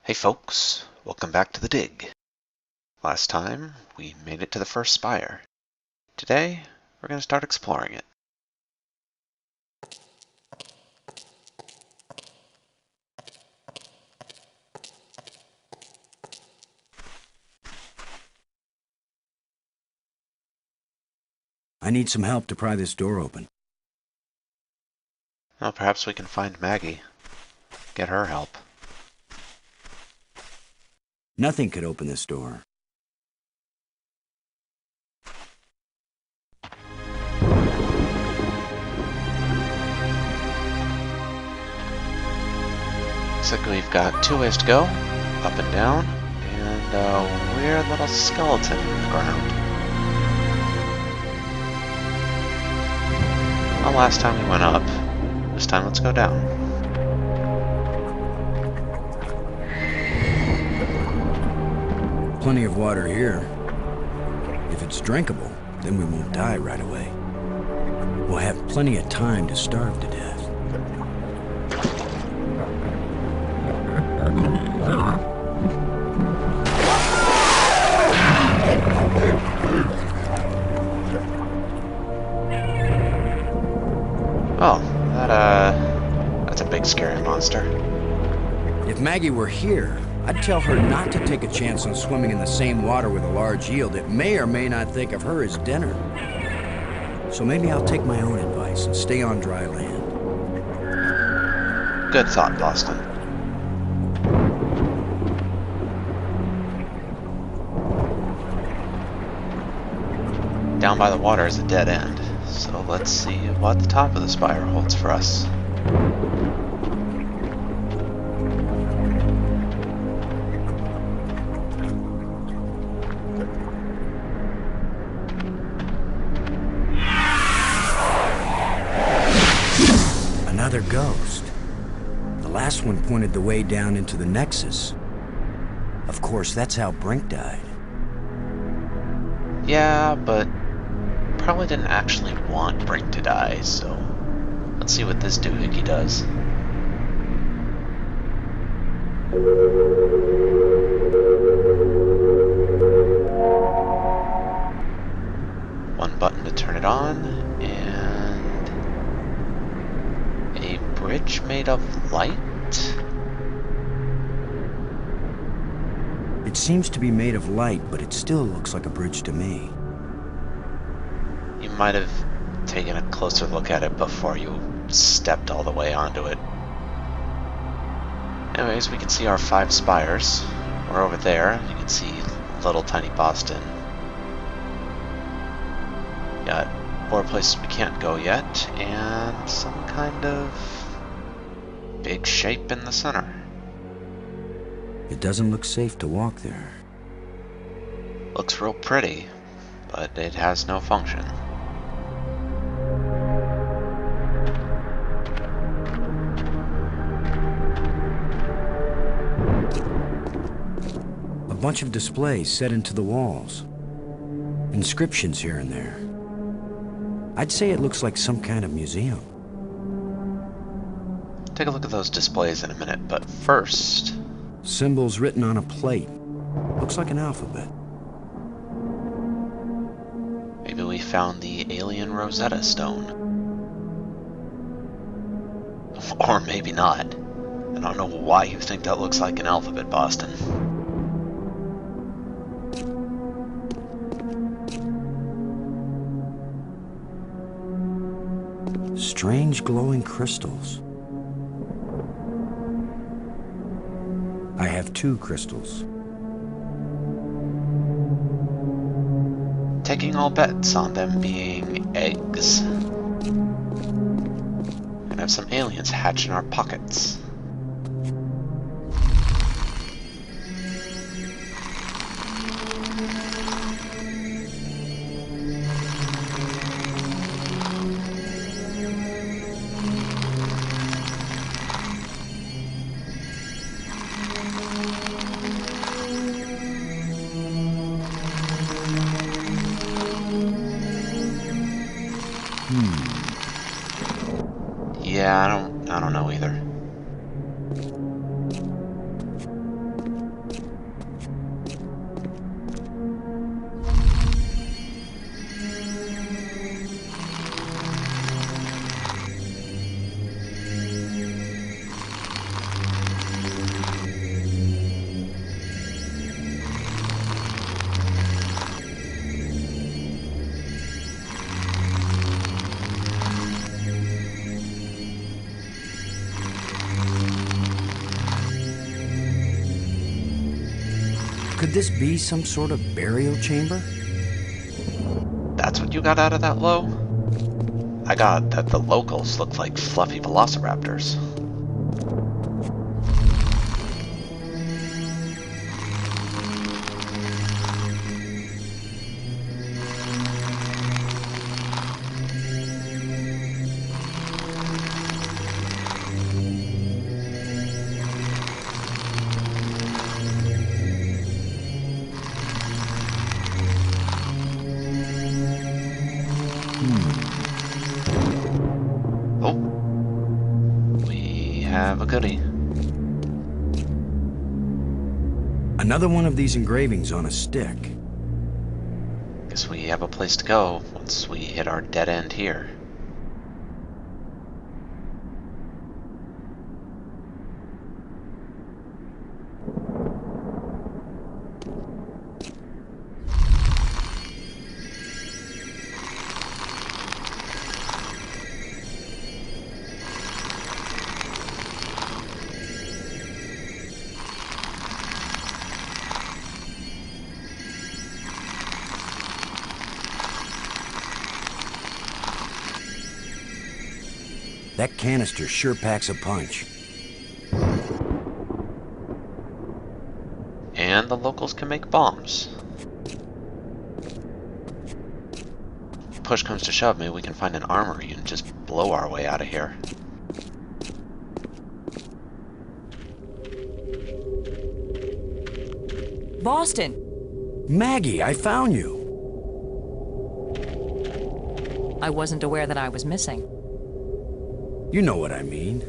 Hey folks, welcome back to the dig. Last time, we made it to the first spire. Today, we're going to start exploring it. I need some help to pry this door open. Well, perhaps we can find Maggie. Get her help. Nothing could open this door. Looks like we've got two ways to go, up and down, and a weird little skeleton in the ground. Well, last time we went up. This time let's go down. Plenty of water here. If it's drinkable, then we won't die right away. We'll have plenty of time to starve to death. Oh, that's a big scary monster. If Maggie were here, I'd tell her not to take a chance on swimming in the same water with a large eel that may or may not think of her as dinner. So maybe I'll take my own advice and stay on dry land. Good thought, Boston. Down by the water is a dead end, so let's see what the top of the spire holds for us. Another ghost. The last one pointed the way down into the Nexus. Of course, that's how Brink died. Yeah, but probably didn't actually want Brink to die, so let's see what this doohickey does. One button to turn it on, and a bridge made of light? It seems to be made of light, but it still looks like a bridge to me. You might have taken a closer look at it before you stepped all the way onto it. Anyways, we can see our 5 spires. We're over there. You can see little tiny Boston. Got more places we can't go yet, and some kind of big shape in the center. It doesn't look safe to walk there. Looks real pretty, but it has no function. A bunch of displays set into the walls. Inscriptions here and there. I'd say it looks like some kind of museum. Take a look at those displays in a minute, but first... Symbols written on a plate. Looks like an alphabet. maybe we found the alien Rosetta Stone. Or maybe not. I don't know why you think that looks like an alphabet, Boston. Strange glowing crystals. I have 2 crystals. Taking all bets on them being eggs. And have some aliens hatch in our pockets. Yeah, I don't know either. this be some sort of burial chamber? That's what you got out of that, Lo? I got that the locals look like fluffy velociraptors. Oh, we have a goodie. Another one of these engravings on a stick. Guess we have a place to go once we hit our dead end here. That canister sure packs a punch. And the locals can make bombs. If push comes to shove, maybe we can find an armory and just blow our way out of here. Boston! Maggie, I found you. I wasn't aware that I was missing. You know what I mean.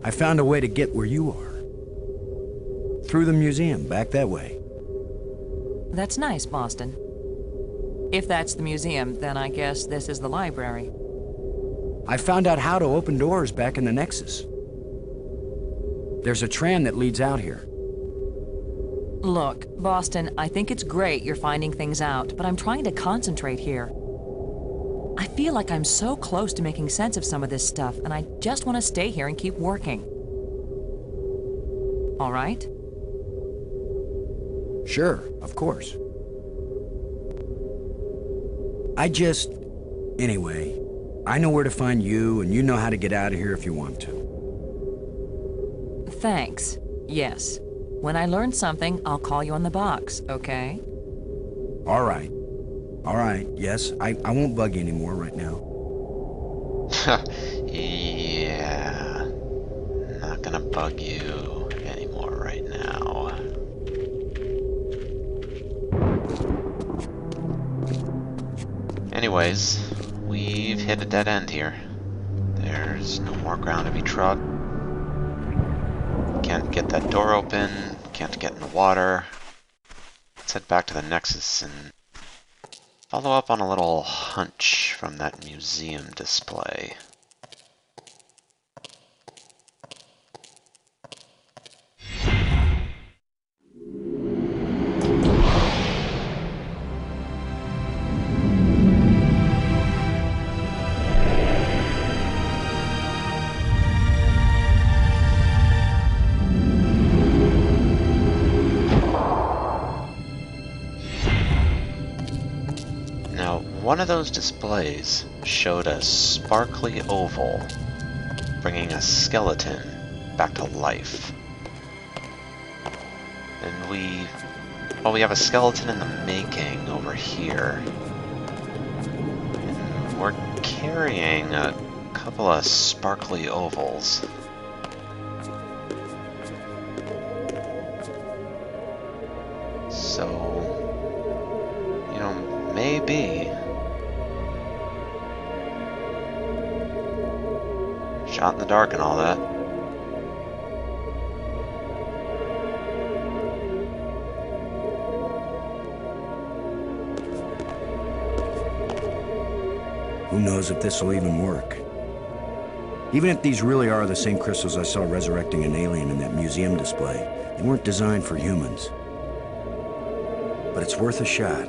I found a way to get where you are. Through the museum, back that way. That's nice, Boston. If that's the museum, then I guess this is the library. I found out how to open doors back in the Nexus. There's a tram that leads out here. Look, Boston, I think it's great you're finding things out, but I'm trying to concentrate here. I feel like I'm so close to making sense of some of this stuff, and I just want to stay here and keep working. All right? Sure, of course. Anyway, I know where to find you, and you know how to get out of here if you want to. Thanks. Yes. When I learn something, I'll call you on the box, okay? All right. All right, yes, I won't bug you anymore right now. Yeah. Not gonna bug you anymore right now. Anyways, we've hit a dead end here. There's no more ground to be trod. Can't get that door open, can't get in the water. Let's head back to the Nexus and follow up on a little hunch from that museum display. One of those displays showed a sparkly oval, bringing a skeleton back to life. And we have a skeleton in the making over here. And we're carrying a couple of sparkly ovals. So, maybe. Shot in the dark and all that. Who knows if this will even work? Even if these really are the same crystals I saw resurrecting an alien in that museum display, they weren't designed for humans. But it's worth a shot.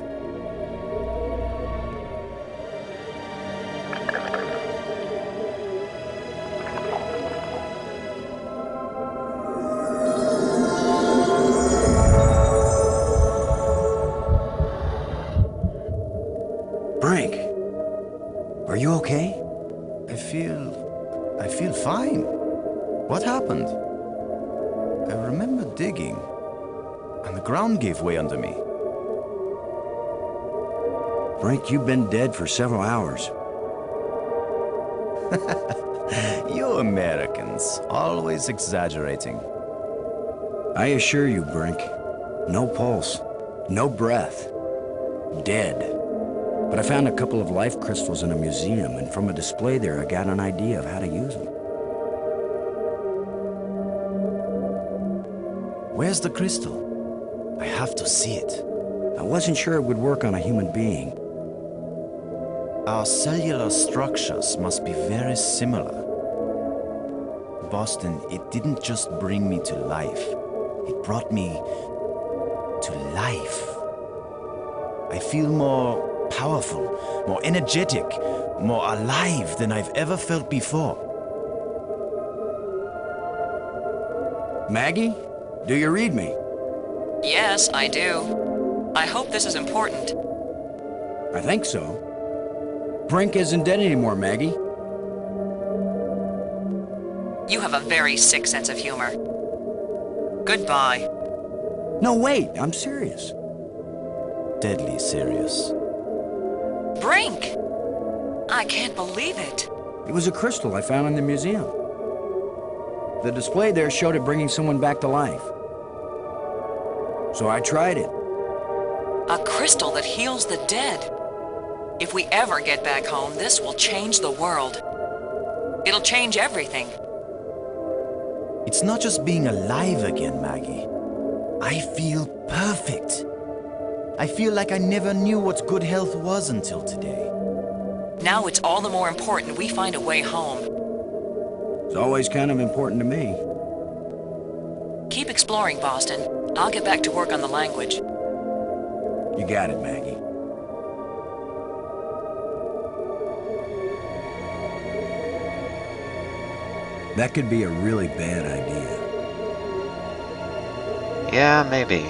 I remember digging, and the ground gave way under me. Brink, you've been dead for several hours. You Americans, always exaggerating. I assure you, Brink, no pulse, no breath, dead. But I found a couple of life crystals in a museum, and from a display there I got an idea of how to use them. Where's the crystal? I have to see it. I wasn't sure it would work on a human being. Our cellular structures must be very similar. Boston, it didn't just bring me to life. It brought me to life. I feel more powerful, more energetic, more alive than I've ever felt before. Maggie, do you read me? Yes, I do. I hope this is important. I think so. Brink isn't dead anymore, Maggie. You have a very sick sense of humor. Goodbye. No, wait, I'm serious. Deadly serious. Brink! I can't believe it. It was a crystal I found in the museum. The display there showed it bringing someone back to life. So I tried it. A crystal that heals the dead. If we ever get back home, this will change the world. It'll change everything. It's not just being alive again, Maggie. I feel perfect. I feel like I never knew what good health was until today. Now it's all the more important we find a way home. It's always kind of important to me. Keep exploring, Boston. I'll get back to work on the language. You got it, Maggie. That could be a really bad idea. Yeah, maybe.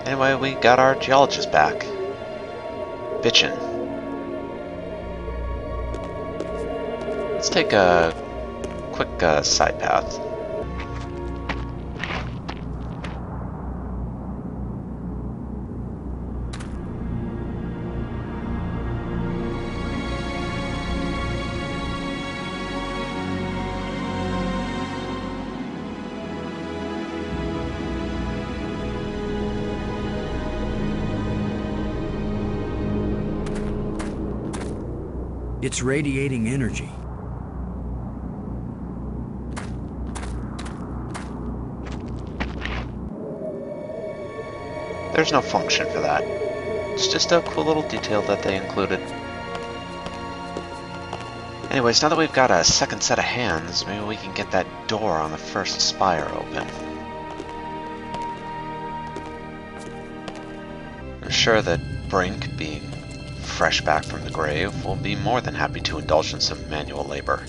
Anyway, we got our geologist back. Bitchin'. Let's take a quick side path. It's radiating energy. There's no function for that. It's just a cool little detail that they included. Anyways, now that we've got a second set of hands, maybe we can get that door on the first spire open. I'm sure that Brink, being fresh back from the grave, will be more than happy to indulge in some manual labor.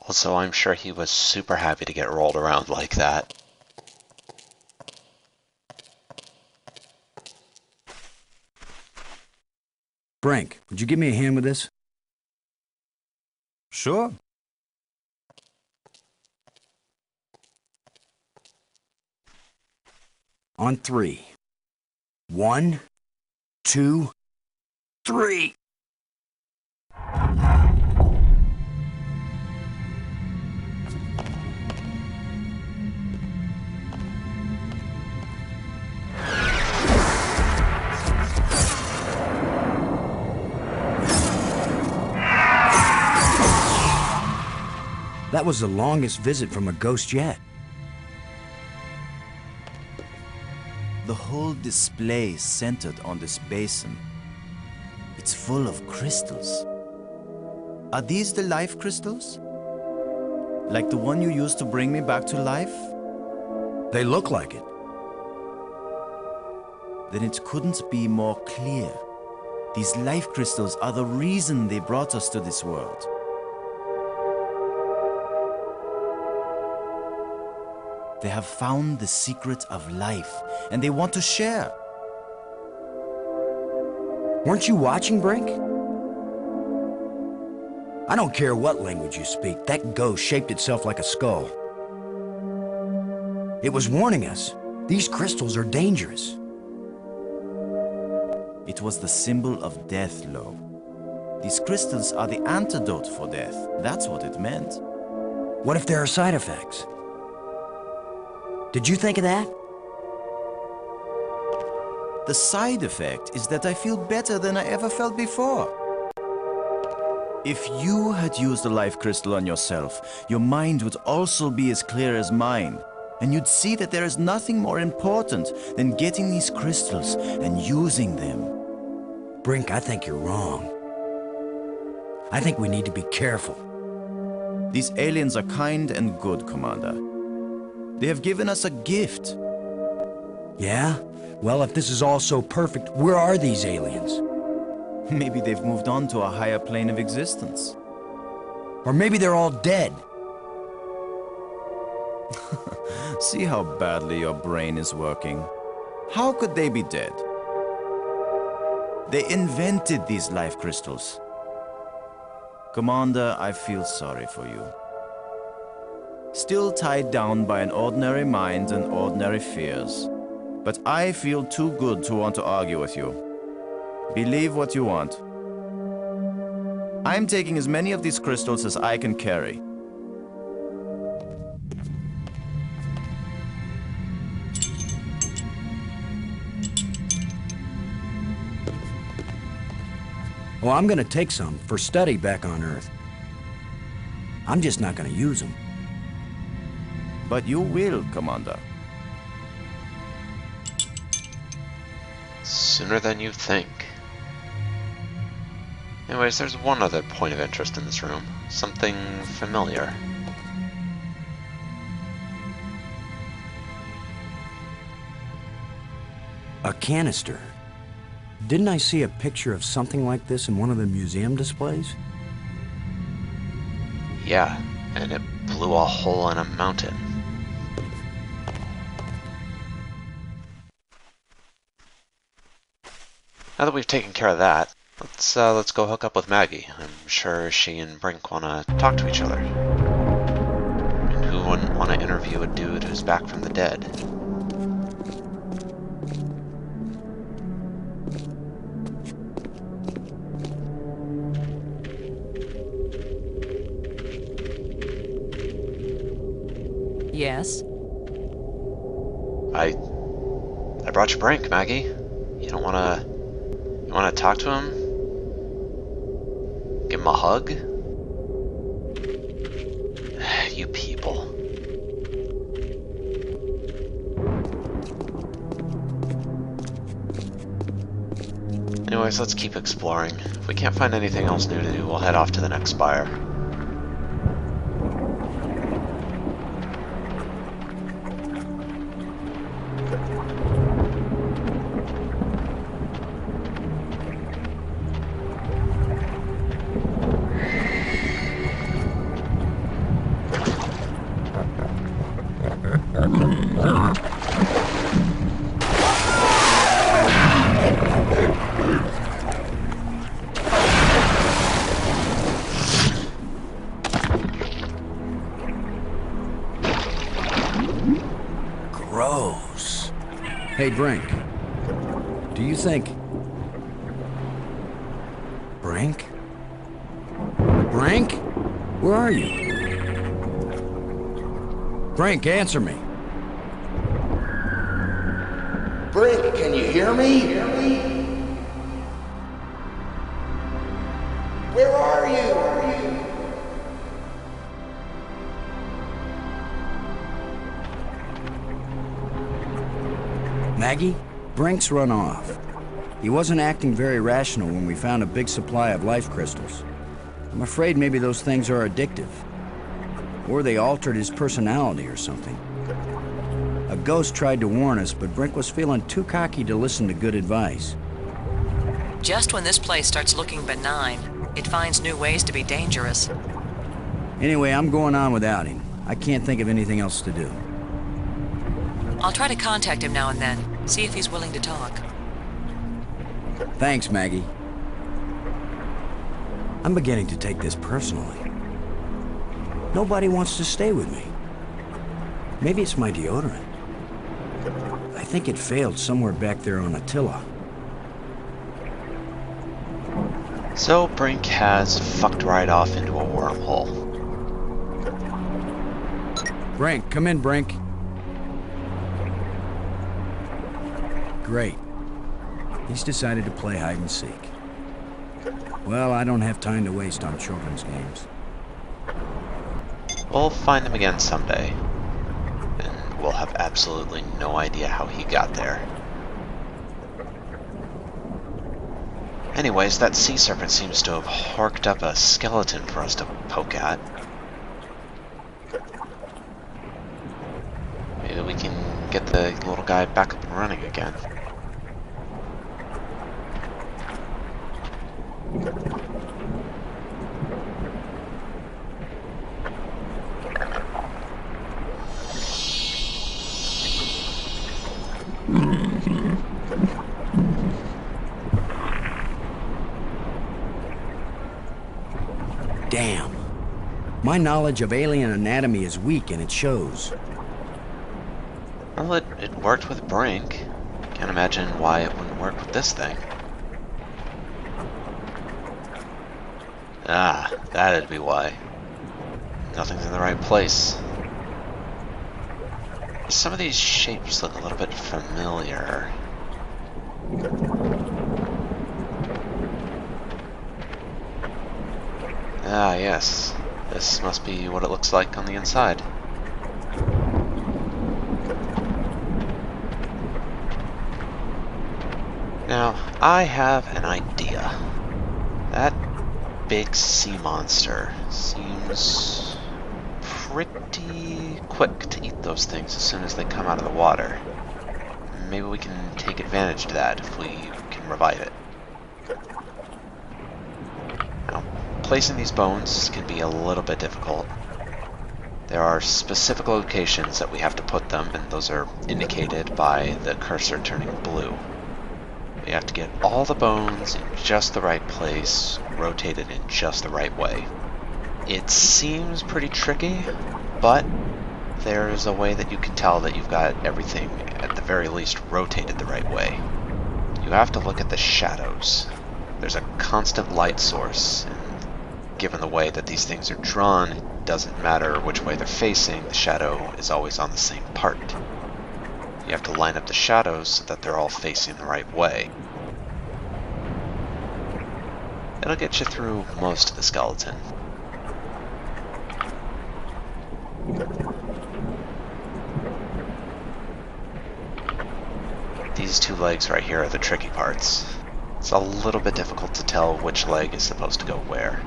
Also, I'm sure he was super happy to get rolled around like that. Brink, would you give me a hand with this? Sure. On 3. 1, 2, 3. That was the longest visit from a ghost yet. The whole display centered on this basin. It's full of crystals. Are these the life crystals? Like the one you used to bring me back to life? They look like it. Then it couldn't be more clear. These life crystals are the reason they brought us to this world. They have found the secret of life, and they want to share. Weren't you watching, Brink? I don't care what language you speak, that ghost shaped itself like a skull. It was warning us. These crystals are dangerous. It was the symbol of death, Lo. These crystals are the antidote for death. That's what it meant. What if there are side effects? Did you think of that? The side effect is that I feel better than I ever felt before. If you had used a life crystal on yourself, your mind would also be as clear as mine. And you'd see that there is nothing more important than getting these crystals and using them. Brink, I think you're wrong. I think we need to be careful. These aliens are kind and good, Commander. They have given us a gift. Yeah? Well, if this is all so perfect, where are these aliens? Maybe they've moved on to a higher plane of existence. Or maybe they're all dead. See how badly your brain is working. How could they be dead? They invented these life crystals. Commander, I feel sorry for you. Still tied down by an ordinary mind and ordinary fears. But I feel too good to want to argue with you. Believe what you want. I'm taking as many of these crystals as I can carry. Well, I'm gonna take some for study back on Earth. I'm just not gonna use them. But you will, Commander. Sooner than you think. Anyways, there's one other point of interest in this room. Something familiar. A canister. Didn't I see a picture of something like this in one of the museum displays? Yeah, and it blew a hole in a mountain. Now that we've taken care of that, let's go hook up with Maggie. I'm sure she and Brink want to talk to each other. I mean, who wouldn't want to interview a dude who's back from the dead? Yes? I brought you Brink, Maggie. You don't wanna... You wanna talk to him? Give him a hug? You people. Anyways, let's keep exploring. If we can't find anything else new to do, we'll head off to the next spire. Gross. Hey, Brink. Do you think... Brink? Brink? Where are you? Brink, answer me. Brink, can you hear me? Where are you? Maggie, Brink's run off. He wasn't acting very rational when we found a big supply of life crystals. I'm afraid maybe those things are addictive. Or they altered his personality or something. A ghost tried to warn us, but Brink was feeling too cocky to listen to good advice. Just when this place starts looking benign, it finds new ways to be dangerous. Anyway, I'm going on without him. I can't think of anything else to do. I'll try to contact him now and then, see if he's willing to talk. Thanks, Maggie. I'm beginning to take this personally. Nobody wants to stay with me. Maybe it's my deodorant. I think it failed somewhere back there on Attila. So Brink has fucked right off into a wormhole. Brink, come in, Brink. Great. He's decided to play hide and seek. Well, I don't have time to waste on children's games. We'll find him again someday. And we'll have absolutely no idea how he got there. Anyways, that sea serpent seems to have harked up a skeleton for us to poke at. Maybe we can get the little guy back up and running again. Damn. My knowledge of alien anatomy is weak and it shows. Well, it worked with Brink. Can't imagine why it wouldn't work with this thing. Ah, that'd be why. Nothing's in the right place. Some of these shapes look a little bit familiar. Ah, yes. This must be what it looks like on the inside. Now, I have an idea. That big sea monster seems pretty quick to eat those things as soon as they come out of the water. Maybe we can take advantage of that if we can revive it. Now, placing these bones can be a little bit difficult. There are specific locations that we have to put them, and those are indicated by the cursor turning blue. We have to get all the bones in just the right place, rotated in just the right way. It seems pretty tricky, but there's a way that you can tell that you've got everything, at the very least, rotated the right way. You have to look at the shadows. There's a constant light source, and given the way that these things are drawn, it doesn't matter which way they're facing, the shadow is always on the same part. You have to line up the shadows so that they're all facing the right way. It'll get you through most of the skeleton. These two legs right here are the tricky parts. It's a little bit difficult to tell which leg is supposed to go where.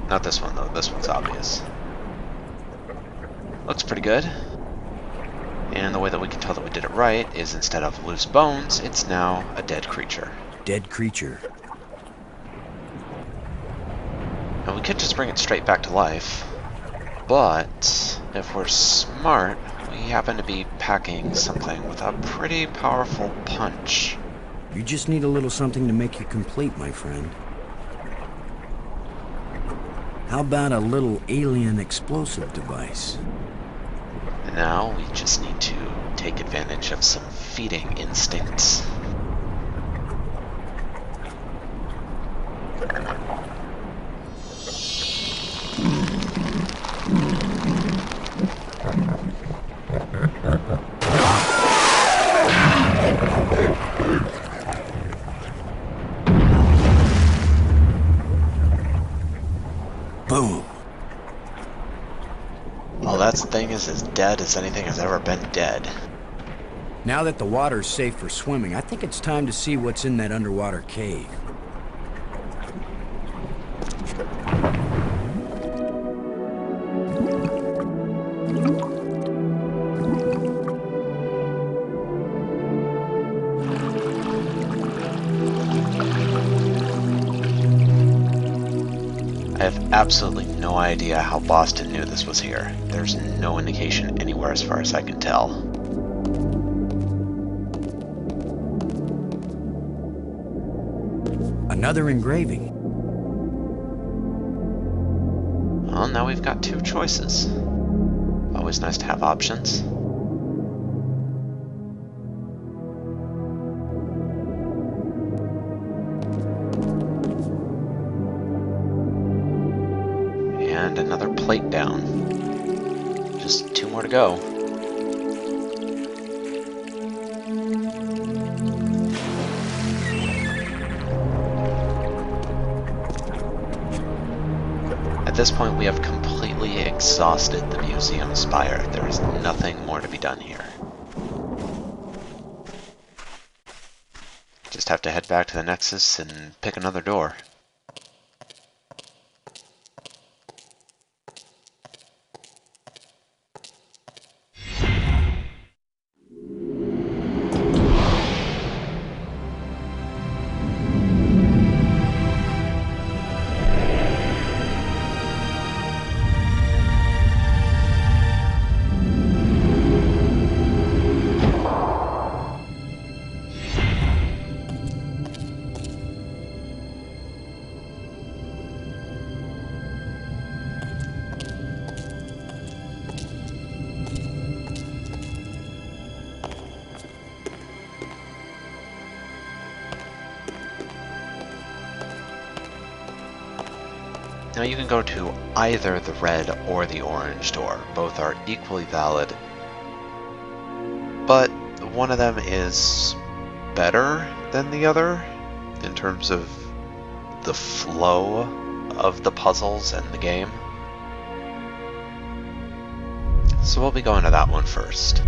Not this one though, this one's obvious. Looks pretty good. And the way that we can tell that we did it right is instead of loose bones, it's now a dead creature. Dead creature. Now we could just bring it straight back to life, but if we're smart, we happen to be packing something with a pretty powerful punch. You just need a little something to make you complete, my friend. How about a little alien explosive device? And now we just need to take advantage of some feeding instincts. Boom. Well, that's thing is as dead as anything has ever been dead. Now that the water's safe for swimming, I think it's time to see what's in that underwater cave. I have absolutely no idea how Boston knew this was here. There's no indication anywhere as far as I can tell. Another engraving. Well, now we've got two choices. Always nice to have options. And another plate down. Just two more to go. At this point, we have completely exhausted the museum spire. There is nothing more to be done here. Just have to head back to the Nexus and pick another door. Now you can go to either the red or the orange door. Both are equally valid, but one of them is better than the other in terms of the flow of the puzzles and the game. So we'll be going to that one first.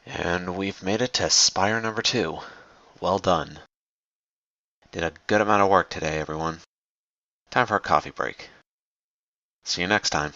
And we've made it to Spire number 2. Well done. Did a good amount of work today, everyone. Time for a coffee break. See you next time.